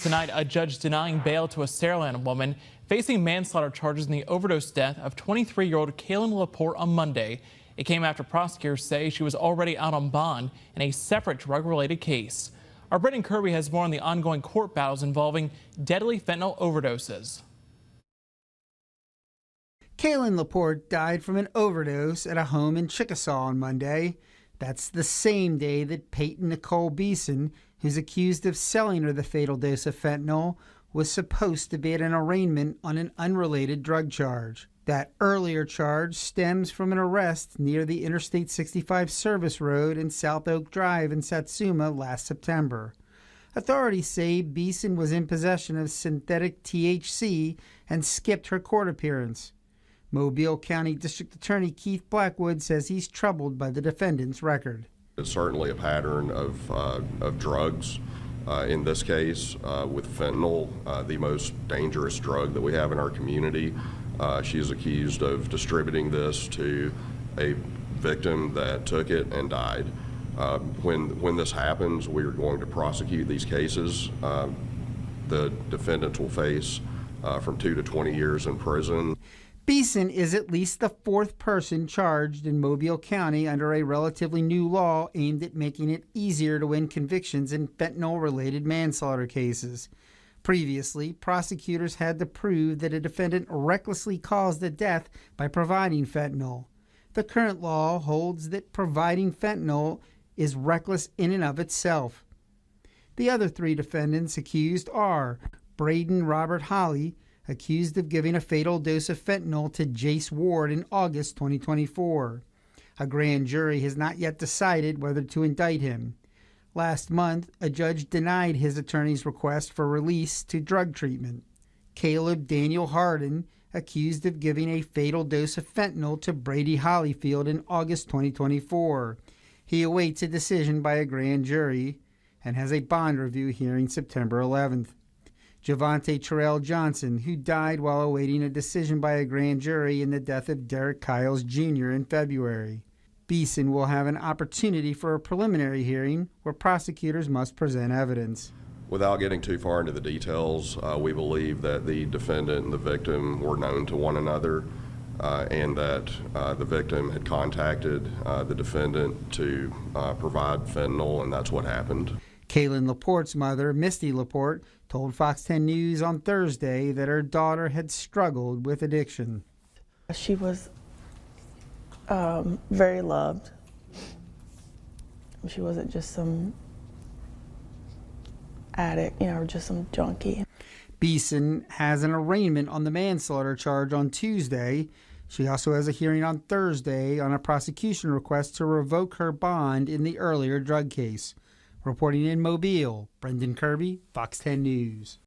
tonight, a judge denying bail to a Saraland woman facing manslaughter charges in the overdose death of 23-year-old Kaylin Laporte on Monday. It came after prosecutors say she was already out on bond in a separate drug-related case. Our Brendan Kirby has more on the ongoing court battles involving deadly fentanyl overdoses. Kaylin Laporte died from an overdose at a home in Chickasaw on Monday. That's the same day that Peyton Nicole Beeson, who's accused of selling her the fatal dose of fentanyl, was supposed to be at an arraignment on an unrelated drug charge. That earlier charge stems from an arrest near the Interstate 65 service road and South Oak Drive in Satsuma last September. Authorities say Beeson was in possession of synthetic THC and skipped her court appearance. Mobile County District Attorney Keith Blackwood says he's troubled by the defendant's record. It's certainly a pattern of drugs. In this case, with fentanyl, the most dangerous drug that we have in our community. She is accused of distributing this to a victim that took it and died. When this happens, we are going to prosecute these cases. The defendants will face from 2 to 20 years in prison. Beeson is at least the fourth person charged in Mobile County under a relatively new law aimed at making it easier to win convictions in fentanyl-related manslaughter cases. Previously, prosecutors had to prove that a defendant recklessly caused the death by providing fentanyl. The current law holds that providing fentanyl is reckless in and of itself. The other three defendants accused are Braden Robert Holly, accused of giving a fatal dose of fentanyl to Jace Ward in August 2024. A grand jury has not yet decided whether to indict him. Last month, a judge denied his attorney's request for release to drug treatment. Caleb Daniel Harden, accused of giving a fatal dose of fentanyl to Brady Hollyfield in August 2024. He awaits a decision by a grand jury and has a bond review hearing September 11th. Javante Terrell Johnson, who died while awaiting a decision by a grand jury in the death of Derek Kiles Jr. in February. Beeson will have an opportunity for a preliminary hearing where prosecutors must present evidence. Without getting too far into the details, we believe that the defendant and the victim were known to one another and that the victim had contacted the defendant to provide fentanyl, and that's what happened. Kaylin Laporte's mother, Misty Laporte, told Fox 10 News on Thursday that her daughter had struggled with addiction. She was very loved. She wasn't just some addict, or just some junkie. Beeson has an arraignment on the manslaughter charge on Tuesday. She also has a hearing on Thursday on a prosecution request to revoke her bond in the earlier drug case. Reporting in Mobile, Brendan Kirby, Fox 10 News.